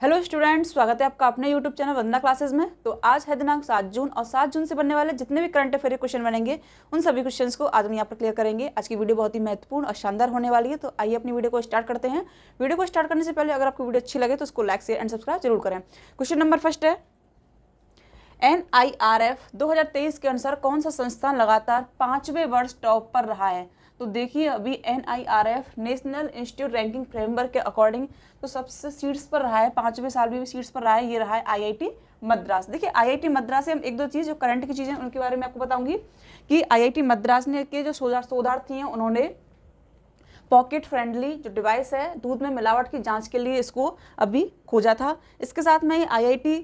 Hello students, स्वागत है आपका अपने यूट्यूब चैनल वंदना क्लासेस में। तो आज है दिनांक 7 जून और 7 जून से बनने वाले जितने भी करंट अफेयर क्वेश्चन बनेंगे उन सभी क्वेश्चंस को आज हम यहाँ पर क्लियर करेंगे। आज की वीडियो बहुत ही महत्वपूर्ण और शानदार होने वाली है। तो आइए अपनी वीडियो को स्टार्ट करते हैं। वीडियो को स्टार्ट करने से पहले अगर आपको वीडियो अच्छी लगे तो उसको लाइक शेयर एंड सब्सक्राइब जरूर करें। क्वेश्चन नंबर फर्स्ट है, NIRF 2023 के अनुसार कौन सा संस्थान लगातार 5वें वर्ष टॉप पर रहा है। तो देखिए अभी NIRF national institute ranking framework के अकॉर्डिंग तो सबसे सीट्स पर रहा है, 5वें साल भी सीट्स पर रहा है। ये रहा है IIT मद्रास। देखिए IIT मद्रास से हम एक दो चीज़ जो करंट की चीज़ें उनके बारे में आपको बताऊंगी कि IIT मद्रास ने के जो शोधार्थी हैं उन्होंने पॉकेट फ्रेंडली जो डिवाइस है दूध में मिलावट की जांच के लिए इसको अभी खोजा था। इसके साथ में ही IIT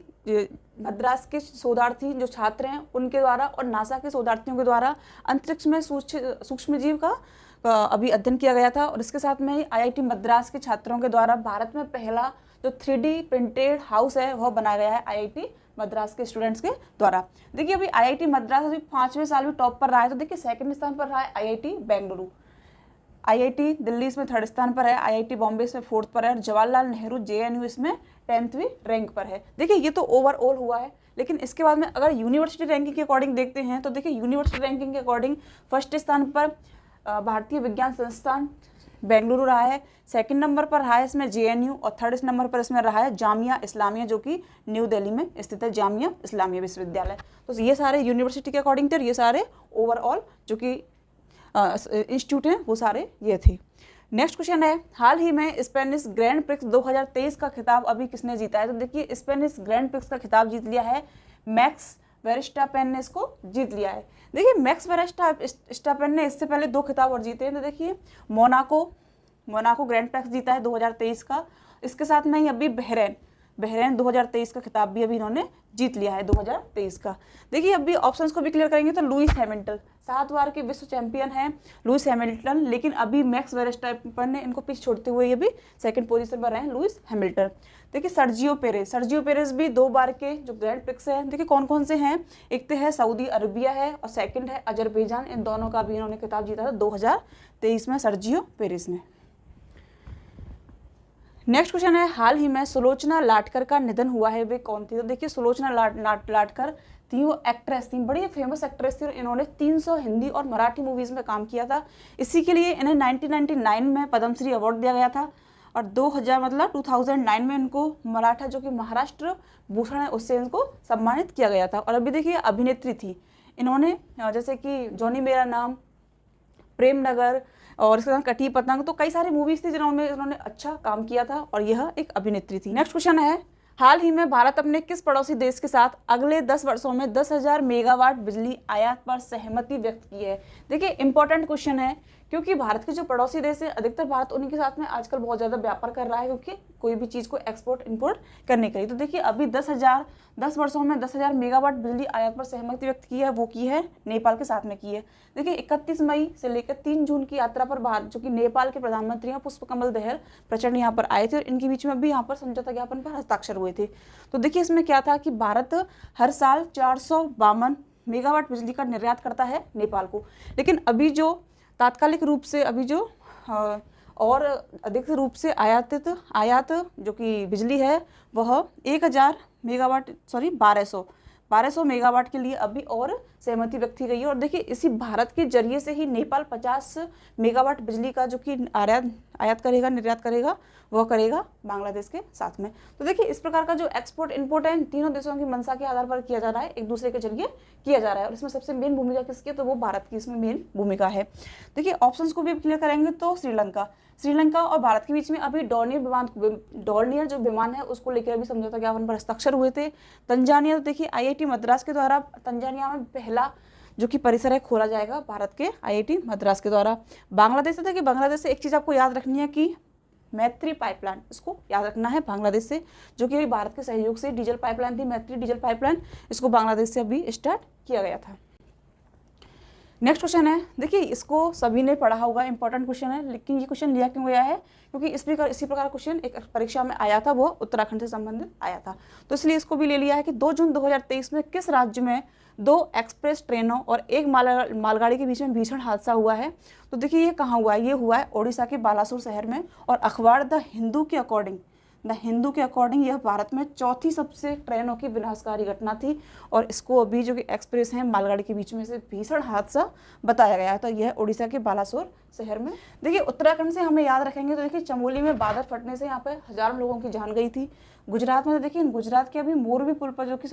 मद्रास के शोधार्थी जो छात्र हैं उनके द्वारा और नासा के शोधार्थियों के द्वारा अंतरिक्ष में सूक्ष्म जीव का अभी अध्ययन किया गया था। और इसके साथ में ही IIT मद्रास के छात्रों के द्वारा भारत में पहला जो 3D प्रिंटेड हाउस है वह बनाया गया है IIT मद्रास के स्टूडेंट्स के द्वारा। देखिए अभी IIT मद्रास अभी 5वें साल भी टॉप पर रहा है। तो देखिए सेकंड स्थान पर रहा है IIT बेंगलुरु, IIT दिल्ली इसमें थर्ड स्थान पर है, IIT बॉम्बे इसमें फोर्थ पर है और जवाहरलाल नेहरू JNU इसमें 10वीं रैंक पर है। देखिए ये तो ओवरऑल हुआ है, लेकिन इसके बाद में अगर यूनिवर्सिटी रैंकिंग के अकॉर्डिंग देखते हैं तो देखिए यूनिवर्सिटी रैंकिंग के अकॉर्डिंग फर्स्ट स्थान पर भारतीय विज्ञान संस्थान बेंगलुरु रहा है, सेकंड नंबर पर रहा है इसमें JNU और थर्ड नंबर पर इसमें रहा है जामिया इस्लामिया जो कि न्यू दिल्ली में स्थित है, जामिया इस्लामिया विश्वविद्यालय। तो ये सारे यूनिवर्सिटी के अकॉर्डिंग थे और ये सारे ओवरऑल जो कि इंस्टीट्यूट हैं वो सारे ये थे। नेक्स्ट क्वेश्चन है, हाल ही में स्पेनिश ग्रैंड प्रिक्स 2023 का खिताब अभी किसने जीता है। तो देखिए स्पेनिश ग्रैंड प्रिक्स का खिताब जीत लिया है मैक्स वेरस्टापेन ने, इसको जीत लिया है। देखिए मैक्स वेरस्टापेन ने इससे पहले 2 खिताब और जीते हैं। तो देखिए मोनाको ग्रैंड प्रिक्स जीता है 2023 का। इसके साथ में ही अभी बहरेन 2023 का खिताब भी अभी इन्होंने जीत लिया है 2023 का। देखिए अभी ऑप्शंस को भी क्लियर करेंगे तो लुइस हैमिल्टन 7 बार के विश्व चैंपियन हैं लुइस हैमिल्टन, लेकिन अभी मैक्स वेरस्टापेन ने इनको पीछे छोड़ते हुए ये भी सेकंड पोजीशन पर रहे हैं लुइस हैमिल्टन। देखिए सर्जियो पेरेज भी 2 बार के जो ग्रैंड प्रिक्स हैं। देखिए कौन कौन से हैं, एक तो है सऊदी अरबिया है और सेकंड है अजरबैजान। इन दोनों का भी इन्होंने खिताब जीता था 2023 में सर्जियो पेरेज ने। नेक्स्ट क्वेश्चन है, हाल ही में सुलोचना लाटकर का निधन हुआ है, वे कौन थी। तो देखिए सुलोचना लाटकर थी, वो एक्ट्रेस थी, बड़ी फेमस एक्ट्रेस थी और इन्होंने 300 हिंदी और मराठी मूवीज में काम किया था। इसी के लिए इन्हें 1999 में पद्मश्री अवार्ड दिया गया था और 2009 में इनको मराठा जो कि महाराष्ट्र भूषण है उससे इनको सम्मानित किया गया था। और अभी देखिए अभिनेत्री थी, इन्होंने जैसे कि जॉनी मेरा नाम, प्रेम नगर और इसके साथ कटी पतंग, तो कई सारी मूवीज थी जिन्होंने इन्होंने अच्छा काम किया था और यह एक अभिनेत्री थी। नेक्स्ट क्वेश्चन है, हाल ही में भारत अपने किस पड़ोसी देश के साथ अगले 10 वर्षों में 10,000 मेगावाट बिजली आयात पर सहमति व्यक्त की है। देखिए इंपॉर्टेंट क्वेश्चन है क्योंकि भारत के जो पड़ोसी देश है अधिकतर भारत उन्हीं के साथ में आजकल बहुत ज़्यादा व्यापार कर रहा है क्योंकि कोई भी चीज़ को एक्सपोर्ट इंपोर्ट करने के लिए। तो देखिए अभी 10 वर्षों में 10,000 मेगावाट बिजली आयात पर सहमति व्यक्त की है, वो की है नेपाल के साथ में की है। देखिए 31 मई से लेकर 3 जून की यात्रा पर भारत जो कि नेपाल के प्रधानमंत्री हैं पुष्पकमल दहल प्रचंड यहाँ पर आए थे और इनके बीच में भी यहाँ पर समझौता ज्ञापन पर हस्ताक्षर हुए थे। तो देखिए इसमें क्या था कि भारत हर साल 452 मेगावाट बिजली का निर्यात करता है नेपाल को, लेकिन अभी जो तात्कालिक रूप से अभी जो और अधिक रूप से आयात जो कि बिजली है वह 1200 मेगावाट के लिए अभी और सहमति व्यक्त की गई है। और देखिए इसी भारत के जरिए से ही नेपाल 50 मेगावाट बिजली का जो कि निर्यात करेगा वह करेगा बांग्लादेश के साथ में। तो देखिए इस प्रकार का जो एक्सपोर्ट इंपोर्ट है तीनों देशों की मंशा के आधार पर किया जा रहा है, एक दूसरे के जरिए किया जा रहा है और इसमें सबसे मेन भूमिका किसकी है, तो वो भारत की इसमें मेन भूमिका है। देखिए ऑप्शंस को भी क्लियर करेंगे तो श्रीलंका और भारत के बीच में अभी डॉर्नियर जो विमान है उसको लेकर अभी समझौता ज्ञापन पर हस्ताक्षर हुए थे। तंजानिया, तो देखिए IIT मद्रास के द्वारा तंजानिया में पहला जो कि परिसर है खोला जाएगा भारत के IIT मद्रास के द्वारा। बांग्लादेश से देखिए बांग्लादेश से एक चीज़ आपको याद रखनी है कि मैत्री पाइपलाइन, इसको याद रखना है बांग्लादेश से, जो कि भारत के सहयोग से डीजल पाइपलाइन थी, मैत्री डीजल पाइपलाइन, इसको बांग्लादेश से अभी स्टार्ट किया गया था। नेक्स्ट क्वेश्चन है, देखिए इसको सभी ने पढ़ा होगा, इंपॉर्टेंट क्वेश्चन है, लेकिन ये क्वेश्चन लिया क्यों गया है क्योंकि इसी प्रकार क्वेश्चन एक परीक्षा में आया था, वो उत्तराखंड से संबंधित आया था, तो इसलिए इसको भी ले लिया है कि 2 जून 2023 में किस राज्य में 2 एक्सप्रेस ट्रेनों और एक मालगाड़ी के बीच में भीषण हादसा हुआ है। तो देखिए ये कहाँ हुआ है, ये हुआ है ओडिशा के बालासुर शहर में। और अखबार द हिंदू के अकॉर्डिंग द हिंदू के अकॉर्डिंग यह भारत में चौथी सबसे ट्रेनों की विनाशकारी घटना थी और इसको अभी जो कि एक्सप्रेस है मालगाड़ी के बीच में से भीषण हादसा बताया गया है। तो यह उड़ीसा के बालासोर शहर में। देखिए उत्तराखंड से हमें याद रखेंगे तो देखिए चमोली में बादल फटने से यहाँ पे हजारों लोगों की जान गई थी। गुजरात में तो देखिए गुजरात के अभी मोरबी पुल पर जो कि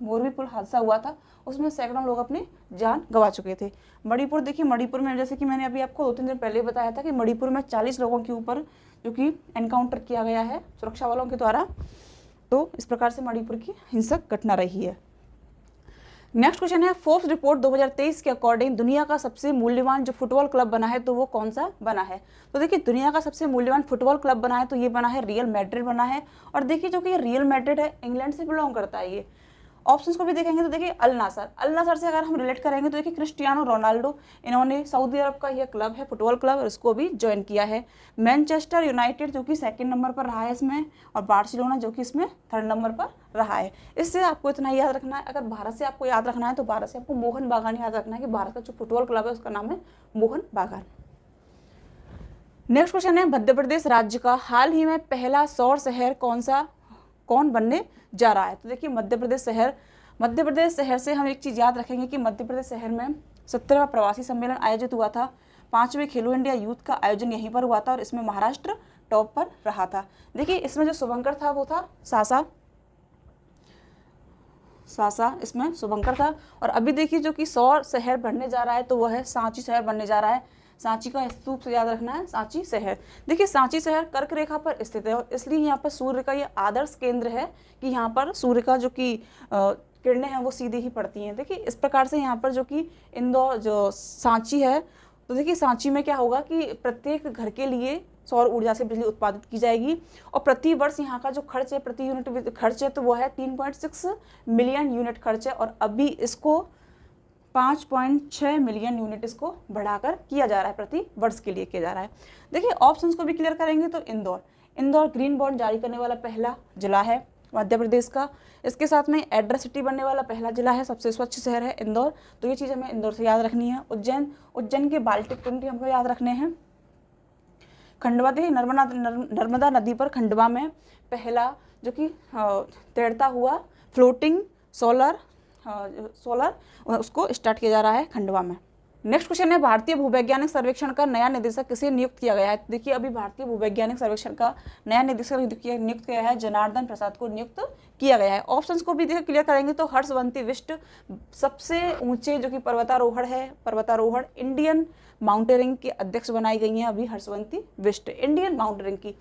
मोरबी पुल हादसा हुआ था उसमें सैकड़ों लोग अपनी जान गंवा चुके थे। मणिपुर देखिए, मणिपुर में जैसे कि मैंने अभी आपको 2-3 दिन पहले बताया था कि मणिपुर में 40 लोगों के ऊपर जो कि एनकाउंटर किया गया है सुरक्षा वालों के द्वारा। तो इस प्रकार से मणिपुर की हिंसक घटना रही है। नेक्स्ट क्वेश्चन है, फोर्ब्स रिपोर्ट 2023 के अकॉर्डिंग दुनिया का सबसे मूल्यवान जो फुटबॉल क्लब बना है तो वो कौन सा बना है। तो देखिए दुनिया का सबसे मूल्यवान फुटबॉल क्लब बना है तो ये बना है रियल मैड्रिड बना है। और देखिए जो कि ये रियल मैड्रिड है इंग्लैंड से बिलोंग करता है। ये ऑप्शंस को भी देखेंगे तो देखिए अल नासर से अगर हम रिलेट करेंगे तो देखिए क्रिस्टियानो रोनाल्डो, इन्होंने सऊदी अरब का यह क्लब है फुटबॉल क्लब और इसको भी ज्वाइन किया है। मैनचेस्टर यूनाइटेड जो कि 2nd नंबर पर रहा है इसमें, और बार्सिलोना जो कि इसमें 3rd नंबर पर रहा है। इससे आपको इतना याद रखना है, अगर भारत से आपको याद रखना है तो भारत से आपको मोहन बागान याद रखना है कि भारत का जो फुटबॉल क्लब है उसका नाम है मोहन बागान। नेक्स्ट क्वेश्चन है, मध्य प्रदेश राज्य का हाल ही में पहला सौर शहर कौन बनने जा रहा है। तो देखिए मध्य प्रदेश शहर से हम एक चीज़ याद रखेंगे कि मध्य प्रदेश शहर में 17वां प्रवासी सम्मेलन आयोजित हुआ था। 5वें खेलो इंडिया यूथ का आयोजन यहीं पर हुआ था और इसमें महाराष्ट्र टॉप पर रहा था। देखिए इसमें जो शुभंकर था वो था सासा इसमें शुभंकर था। और अभी देखिए जो कि सौर शहर बनने जा रहा है तो वह है सांची शहर बनने जा रहा है। सांची का स्तूप से याद रखना है सांची शहर। देखिए सांची शहर कर्क रेखा पर स्थित है और इसलिए यहाँ पर सूर्य का ये आदर्श केंद्र है कि यहाँ पर सूर्य का जो कि किरणें हैं वो सीधी ही पड़ती हैं। देखिए इस प्रकार से यहाँ पर जो कि इंदौर जो सांची है, तो देखिए सांची में क्या होगा कि प्रत्येक घर के लिए सौर ऊर्जा से बिजली उत्पादित की जाएगी और प्रति वर्ष यहाँ का जो खर्च है प्रति यूनिट खर्च है तो वो है 3.6 मिलियन यूनिट खर्च है और अभी इसको 5.6 मिलियन यूनिट इसको बढ़ाकर किया जा रहा है, प्रति वर्ष के लिए किया जा रहा है। देखिए ऑप्शंस को भी क्लियर करेंगे तो इंदौर ग्रीन बॉन्ड जारी करने वाला पहला जिला है मध्य प्रदेश का। इसके साथ में एड्रेस सिटी बनने वाला पहला जिला है, सबसे स्वच्छ शहर है इंदौर। तो ये चीज़ हमें इंदौर से याद रखनी है। उज्जैन के बाल्टिक ट्वेंटी हमको याद रखने हैं। खंडवा देखिए नर्मदा नदी पर खंडवा में पहला जो कि तैरता हुआ फ्लोटिंग सोलर उसको स्टार्ट किया जा रहा है खंडवा में। नेक्स्ट क्वेश्चन है, भारतीय भूवैज्ञानिक सर्वेक्षण का नया निदेशक किसे नियुक्त किया गया है। देखिए अभी भारतीय भूवैज्ञानिक सर्वेक्षण का नया निदेशक नियुक्त किया है, जनार्दन प्रसाद को नियुक्त किया गया है। ऑप्शंस को भी देखिए क्लियर करेंगे तो हर्षवंती बिष्ट सबसे ऊंचे जो कि पर्वतारोहण इंडियन माउंटेनियरिंग के अध्यक्ष बनाई गई हैं। अभी हर्षवंती बिष्ट इंडियन माउंटेनियरिंग की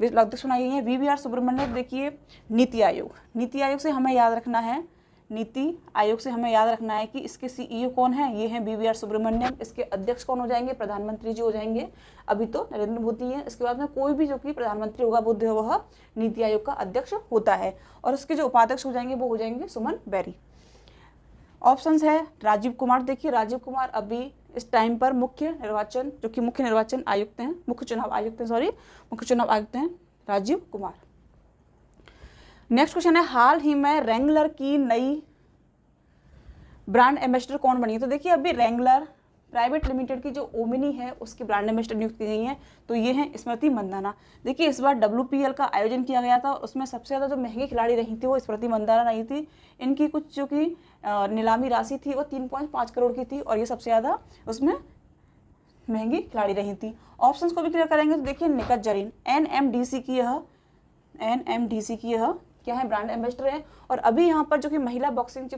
अध्यक्ष बनाई गई हैं। VVR सुब्रमण्यम देखिए नीति आयोग से हमें याद रखना है, नीति आयोग से हमें याद रखना है कि इसके CEO कौन है, ये हैं VVR सुब्रमण्यम। इसके अध्यक्ष कौन हो जाएंगे, प्रधानमंत्री जी हो जाएंगे। अभी तो नरेंद्र मोदी है, इसके बाद में कोई भी जो कि प्रधानमंत्री होगा वह नीति आयोग का अध्यक्ष होता है और उसके जो उपाध्यक्ष हो जाएंगे वो हो जाएंगे सुमन बेरी। ऑप्शंस है राजीव कुमार। देखिए राजीव कुमार अभी इस टाइम पर मुख्य चुनाव आयुक्त हैं राजीव कुमार। नेक्स्ट क्वेश्चन है, हाल ही में रैंगलर की नई ब्रांड एम्बेसडर कौन बनी है। तो देखिए अभी रैंगलर प्राइवेट लिमिटेड की जो ओमिनी है उसकी ब्रांड एम्बेसडर नियुक्त की गई है, तो ये है स्मृति मंदाना। देखिए इस बार WPL का आयोजन किया गया था, उसमें सबसे ज़्यादा जो महंगी खिलाड़ी रही थी वो स्मृति मंदाना रही थी। इनकी कुछ जो कि नीलामी राशि थी वो 3.5 करोड़ की थी और ये सबसे ज़्यादा उसमें महंगी खिलाड़ी रही थी। ऑप्शंस को भी क्लियर करेंगे तो देखिए निकत जरीन NMDC की यह क्या है, ब्रांड एम्बेसडर है। और अभी यहाँ पर जो कि महिला बॉक्सिंग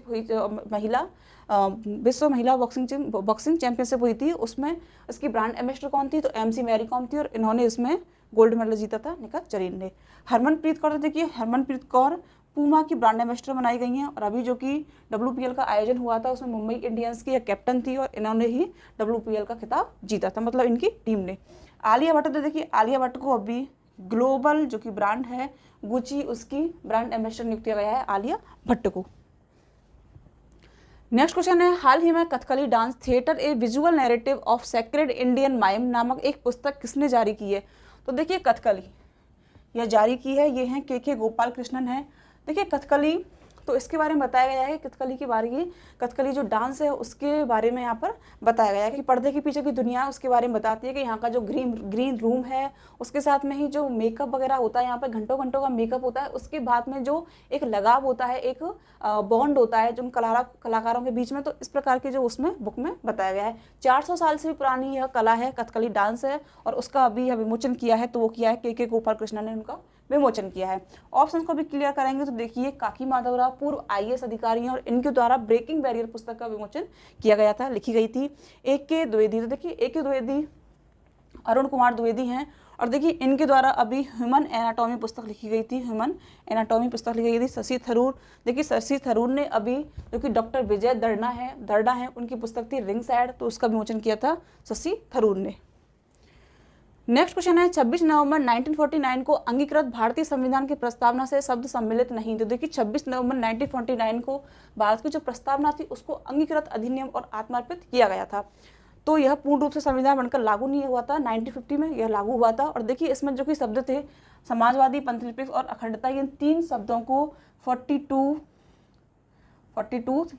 विश्व महिला बॉक्सिंग चैंपियनशिप हुई थी, उसमें इसकी ब्रांड एम्बेसडर कौन थी, तो MC मैरी कॉम थी और इन्होंने इसमें गोल्ड मेडल जीता था निकत जरीन ने। हरमनप्रीत कौर, देखिए हरमनप्रीत कौर पूमा की ब्रांड एम्बेसडर बनाई गई हैं और अभी जो कि WPL का आयोजन हुआ था उसमें मुंबई इंडियंस की एक कैप्टन थी और इन्होंने ही WPL का खिताब जीता था, मतलब इनकी टीम ने। आलिया भट्ट, तो देखिए आलिया भट्ट को अभी ग्लोबल जो कि ब्रांड है गुची उसकी ब्रांड एम्बेसडर नियुक्त किया गया है आलिया भट्ट को। नेक्स्ट क्वेश्चन है, हाल ही में Kathakali dance theatre A visual narrative of sacred Indian mime नामक एक पुस्तक किसने जारी की है। तो देखिए कथकली यह जारी की है, ये हैं KK गोपाल कृष्णन है। देखिए कथकली तो इसके बारे में बताया गया है कथकली के बारे में, कथकली जो डांस है उसके बारे में यहाँ पर बताया गया है कि पर्दे के पीछे की दुनिया उसके बारे में बताती है कि यहाँ का जो ग्रीन रूम है, उसके साथ में ही जो मेकअप वगैरह होता है, यहाँ पर घंटों घंटों का मेकअप होता है, उसके बाद में जो एक लगाव होता है, एक बॉन्ड होता है जो कलाकारों के बीच में, तो इस प्रकार के जो उसमें बुक में बताया गया है। 400 साल से भी पुरानी यह कला है, कथकली डांस है, और उसका अभी विमोचन किया है, तो वो किया है के गोपाल कृष्णन ने उनका विमोचन किया है। ऑप्शन को भी क्लियर करेंगे तो देखिए काकी माधवराव पूर्व IAS अधिकारी हैं और इनके द्वारा ब्रेकिंग बैरियर पुस्तक का विमोचन किया गया था, लिखी गई थी। AK द्विवेदी, तो देखिए AK द्विवेदी अरुण कुमार द्विवेदी हैं, और देखिए इनके द्वारा अभी ह्यूमन एनाटॉमी पुस्तक लिखी गई थी, ह्यूमन एनाटॉमी पुस्तक लिखी गई थी। शशि थरूर, देखिए शशि थरूर ने अभी जो कि डॉक्टर विजय दर्डा है उनकी पुस्तक थी रिंग साइड, तो उसका विमोचन किया था शशि थरूर ने। नेक्स्ट क्वेश्चन है 26 नवंबर 1949 को अंगीकृत भारतीय संविधान की प्रस्तावना से शब्द सम्मिलित नहीं। तो देखिए 26 नवंबर 1949 को भारत की जो प्रस्तावना थी उसको अंगीकृत अधिनियम और आत्मार्पित किया गया था, तो यह पूर्ण रूप से संविधान बनकर लागू नहीं हुआ था। 1950 में यह लागू हुआ था। और देखिए इसमें जो कि शब्द थे समाजवादी, पंथनिरपेक्ष और अखंडता, इन 3 शब्दों को 42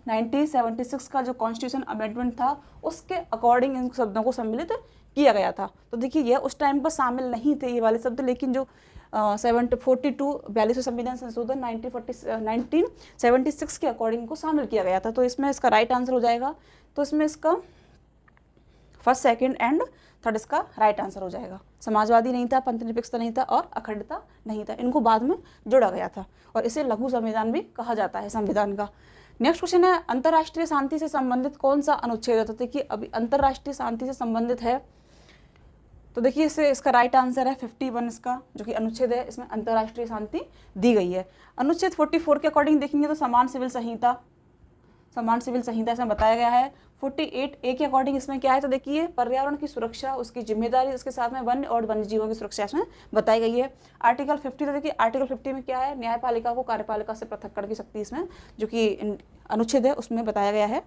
1976 का जो कॉन्स्टिट्यूशन अमेंडमेंट था उसके अकॉर्डिंग इन शब्दों को सम्मिलित किया गया था। तो देखिए यह उस टाइम पर शामिल नहीं थे ये वाले शब्द, लेकिन जो 42 संविधान संशोधन 1976 के अकॉर्डिंग को शामिल किया गया था। तो इसमें इसका राइट आंसर हो जाएगा, तो इसमें इसका फर्स्ट, सेकंड एंड थर्ड इसका राइट आंसर हो जाएगा। समाजवादी नहीं था, पंथनिरपेक्षता नहीं था और अखंडता नहीं था, इनको बाद में जोड़ा गया था और इसे लघु संविधान भी कहा जाता है संविधान का। नेक्स्ट क्वेश्चन है अंतर्राष्ट्रीय शांति से संबंधित कौन सा अनुच्छेद है। तो देखिए अभी अंतर्राष्ट्रीय शांति से संबंधित है, तो देखिए इसका राइट आंसर है 51, इसका जो कि अनुच्छेद है इसमें अंतर्राष्ट्रीय शांति दी गई है। अनुच्छेद 44 के अकॉर्डिंग देखेंगे तो समान सिविल संहिता इसमें बताया गया है। 48A के अकॉर्डिंग इसमें क्या है, तो देखिए पर्यावरण की सुरक्षा, उसकी जिम्मेदारी, उसके साथ में वन्य और वन्य जीवों की सुरक्षा इसमें बताई गई है। आर्टिकल 50, तो देखिए आर्टिकल 50 में क्या है, न्यायपालिका को कार्यपालिका से पृथक करने की शक्ति इसमें जो कि अनुच्छेद है उसमें बताया गया है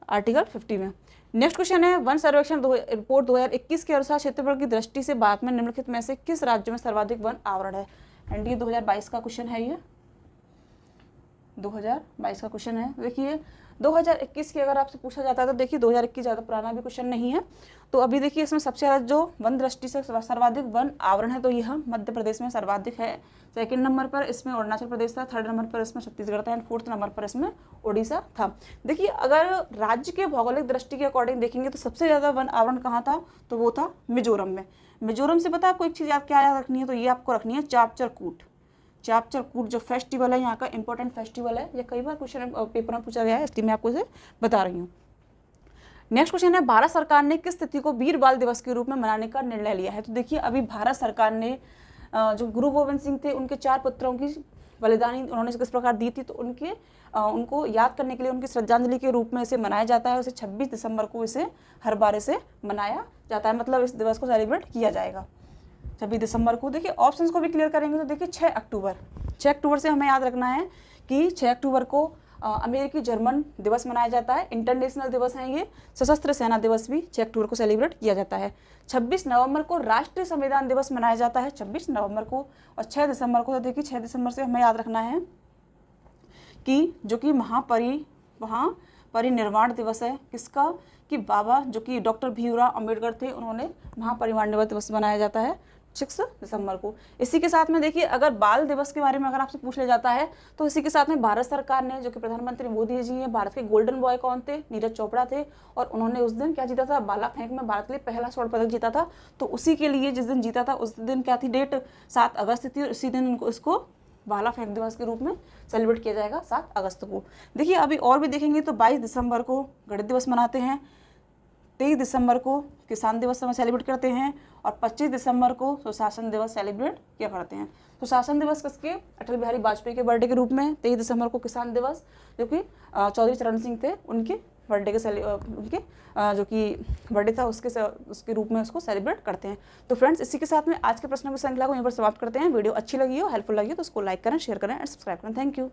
आर्टिकल 50 में। नेक्स्ट क्वेश्चन है वन सर्वेक्षण रिपोर्ट 2021 के अनुसार क्षेत्रफल की दृष्टि से भारत में निम्नलिखित में से किस राज्य में सर्वाधिक वन आवरण है। एंड ये 2022 का क्वेश्चन है, ये 2022 का क्वेश्चन है। देखिए 2021 की अगर आपसे पूछा जाता है तो देखिए 2021 ज़्यादा पुराना भी क्वेश्चन नहीं है। तो अभी देखिए इसमें सबसे ज़्यादा जो वन दृष्टि से सर्वाधिक वन आवरण है तो यह मध्य प्रदेश में सर्वाधिक है। सेकंड नंबर पर इसमें अरुणाचल प्रदेश था, थर्ड नंबर पर इसमें छत्तीसगढ़ था एंड फोर्थ नंबर पर इसमें उड़ीसा था। देखिए अगर राज्य के भौगोलिक दृष्टि के अकॉर्डिंग देखेंगे तो सबसे ज़्यादा वन आवरण कहाँ था, तो वो था मिजोरम में। मिजोरम से पता है आपको एक चीज़ क्या याद रखनी है, तो ये आपको रखनी है चापचरकूट जो फेस्टिवल है यहाँ का इंपॉर्टेंट फेस्टिवल है। ये कई बार क्वेश्चन पेपर में पूछा गया है, इसलिए मैं आपको इसे बता रही हूँ। नेक्स्ट क्वेश्चन है भारत सरकार ने किस तिथि को वीर बाल दिवस के रूप में मनाने का निर्णय लिया है। तो देखिए अभी भारत सरकार ने जो गुरु गोविंद सिंह थे उनके 4 पुत्रों की बलिदानी उन्होंने किस प्रकार दी थी, तो उनको याद करने के लिए उनकी श्रद्धांजलि के रूप में इसे मनाया जाता है। उसे 26 दिसंबर को इसे हर बार इसे मनाया जाता है, मतलब इस दिवस को सेलिब्रेट किया जाएगा 26 दिसंबर को। देखिए ऑप्शंस को भी क्लियर करेंगे तो देखिए 6 अक्टूबर से हमें याद रखना है कि 6 अक्टूबर को अमेरिकी जर्मन दिवस मनाया जाता है, इंटरनेशनल दिवस है ये। सशस्त्र सेना दिवस भी 6 अक्टूबर को सेलिब्रेट किया जाता है। 26 नवंबर को राष्ट्रीय संविधान दिवस मनाया जाता है 26 नवंबर को। और 6 दिसंबर को तो देखिए 6 दिसंबर से हमें याद रखना है कि जो कि महापरिनिर्वाण दिवस है किसका, कि बाबा जो कि डॉक्टर भीमराव अंबेडकर थे, उन्होंने महापरिनिर्वाण दिवस मनाया जाता है 6 दिसंबर को। इसी के साथ में देखिए अगर बाल दिवस के बारे में अगर आपसे पूछ लिया जाता है तो इसी के साथ में भारत सरकार ने जो कि प्रधानमंत्री मोदी जी हैं, भारत के गोल्डन बॉय कौन थे, नीरज चोपड़ा थे, और उन्होंने उस दिन क्या जीता था, भाला फेंक में भारत के लिए पहला स्वर्ण पदक जीता था। तो उसी के लिए जिस दिन जीता था उस दिन क्या थी डेट, 7 अगस्त थी, और इसी दिन इसको भाला फेंक दिवस के रूप में सेलिब्रेट किया जाएगा 7 अगस्त को। देखिए अभी और भी देखेंगे तो 22 दिसंबर को गणित दिवस मनाते हैं, 23 दिसंबर को किसान दिवस सेलिब्रेट करते हैं, और 25 दिसंबर को सुशासन दिवस सेलिब्रेट किया करते हैं। सुशासन दिवस किसके, अटल बिहारी वाजपेयी के बर्थडे के रूप में। 23 दिसंबर को किसान दिवस जो कि चौधरी चरण सिंह थे उनके बर्थडे के जो कि बर्थडे था उसके रूप में उसको सेलिब्रेट करते हैं। तो फ्रेंड्स इसी के साथ में आज के प्रश्नों की श्रृंखला को यहाँ पर समाप्त करते हैं। वीडियो अच्छी लगी हो, हेल्पफुल लगी हो तो उसको लाइक करें, शेयर करें एंड सब्सक्राइब करें। Thank you.